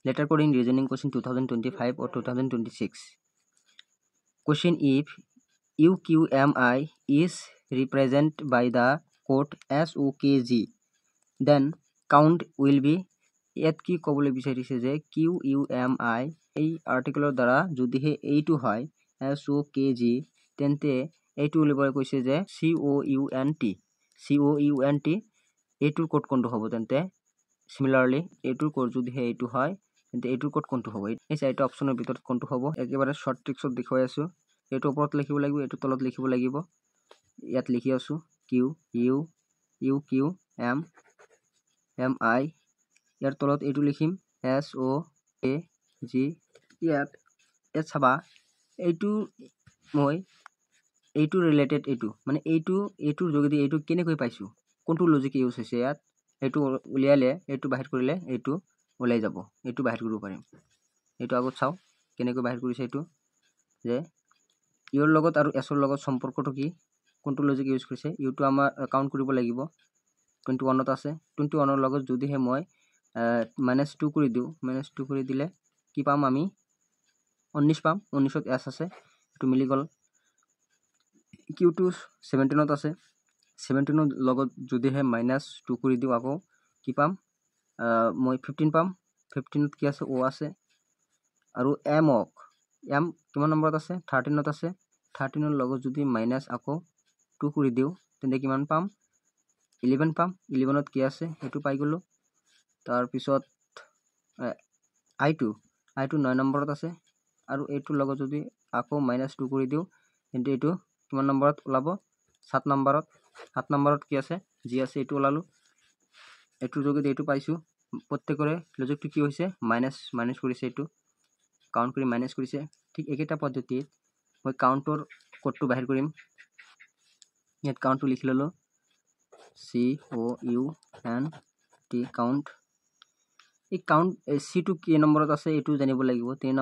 Letter code in reasoning question 2025 or 2026. Question: if UQMI is represented by the code SOKG, then count will be. ইয়াত কি ক'বলৈ বিচাৰিছে যে QUMI এই আৰ্টিকলৰ দ্বাৰা যদিহে এইটো হয় SOKG তেন্তে এইটো উলিয়াবলৈ কৈছে যে COUNT এইটোৰ কোড কোনটো হ'ব তেন্তে সিমিলাৰলি এইটোৰ কোড যদিহে এইটো হয় তেন্তে এইটোৰ কোড কোনটো হ'ব এই চাৰিটা অপচনৰ ভিতৰত কোনটো হ'ব একেবাৰে শৰ্ট ট্ৰিক্সত দেখুৱাই আছো এইটো ওপৰত লিখিব লাগিব এইটো তলত লিখিব লাগিব ইয়াত লিখি আছো QUMI ইয়াৰ তলত এইটো লিখিম SOKG ইয়াত চাবা এইটো মই এইটো ৰিলেটেড এইটো মানে এইটোৰ যোগেদি এইটো কেনেকৈ পাইছো কোনটো লজিক ইউজ হৈছে ইয়াত এইটো উলিয়ালে এইটো বাহিৰ কৰিলে এইটো ওলাই যাব এইটো বাহিৰ কৰিব পাৰিম এইটো আগত চাও কেনেকৈ বাহিৰ কৰিছে এইটো যে ইউৰ লগত আৰু এছৰ লগত সম্পৰ্কটো কি কোনটো লজিক ইউজ কৰিছে ইউটো আমাৰ কাউন্ট কৰিব লাগিব 21 ত আছে 21 ৰ লগত যদিহে মই -2 কৰি দিও -2 কৰি দিলে কি পাম আমি 19 পাম 19 ত এছ আছে এটো মিলি গল Q2 17 ত আছে 17 ৰ লগত যদিহে -2 কৰি দিও আকৌ কি পাম মই 15 পাম 15 ত কি আছে O আছে আৰু M কিমান নম্বৰত আছে 13 ত আছে 13 ৰ লগত যদি মাইনাস আকৌ 2 কৰি দিও তেন্তে কিমান পাম 11 পাম 11 ত কি আছে এটো পাই গলো তাৰ পিছত I2 9 নম্বৰত আছে আৰু এইটোৰ লগত যদি আকৌ -2 কৰি দিও তেন্তে এটো কিমান নম্বৰত ওলাব 7 নম্বৰত কি আছে জি আছে এটো ওলালো এটোৰ যোগেদি এটো পাইছো প্ৰত্যেকৰে লজিকটো কি হৈছে মাইনাস কৰিছে এটো কাউন্ট কৰি মাইনাস কৰিছে ঠিক একেটা পদ্ধতিত মই কাউন্টৰ কোডটো বাহিৰ কৰিম ইয়াত কাউন্টটো লিখি ললো COUNT কাউন্ট এই কাউন্ট C2 কি নম্বৰত আছে এটো জানিব লাগিব 3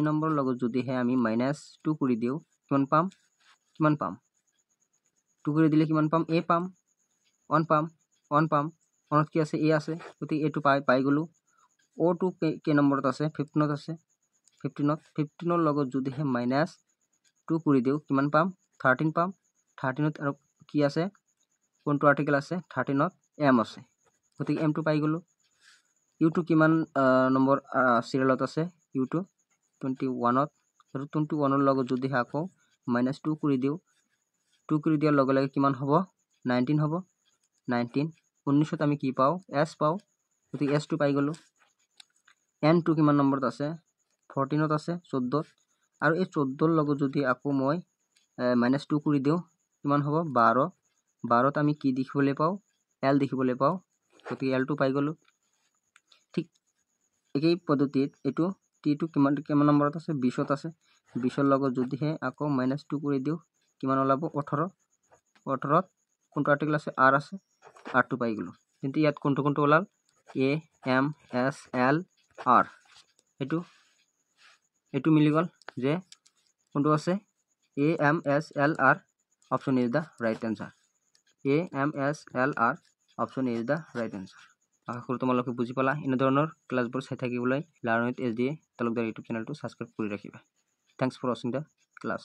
নম্বৰৰ লগত যদিহে আমি -2 কৰি দিও কিমান পাম 2 কৰি দিলে কিমান পাম A পাম 1 পাম 1ত কি আছে A আছে গতি এটো পাই গলো O2 কি নম্বৰত আছে 15 ত আছে 15 ৰ লগত যদিহে -2 কৰি দিও কিমান পাম 13 পাম 13 ত আৰু কি আছে কোনটো আৰ্টিকেল আছে 13 ত M আছে গতি M টো পাই গলো U2 কিমান নম্বৰ সিৰিয়ালত আছে U2 21 ত আৰু 21 ৰ লগত যদিহে আকৌ -2 কৰি দিও 2 কৰি দিয়াৰ লগে লগে কিমান হ'ব 19 হ'ব 19 19 ত আমি কি পাও S পাও গতি S টো পাই গলো N2 কিমান নম্বৰত আছে 14 ত আছে 14 ত আৰু এই 14 ৰ লগত যদি আকৌ মই -2 কৰি দিও কিমান হ'ব 12 ত আমি কি দেখিবলৈ পাও L দেখিবলৈ পাও গতি L টো পাই গলো ঠিক এই পদ্ধতিত এটো T2 কিমান নম্বৰত আছে 20 ত আছে 20 ৰ লগত যদিহে আকৌ -2 কৰি দিও কিমান ওলাব 18 ত কোনটো আৰ্টিকেল আছে R আছে R টো পাই গলো কিন্তু ইয়াত কোনটো ওলাল A M S L R এটো মিলি গল যে কোনটো আছে A M S L R option is the right answer A M S L R option is the right answer আশা কৰো তোমালোকে বুজি পালা ইনে ধৰণৰ ক্লাছবোৰ চাই থাকিবলৈ learn with SDA Talukdar YouTube চেনেলটো সাবস্ক্ৰাইব কৰি ৰাখিবা thanks for watching the class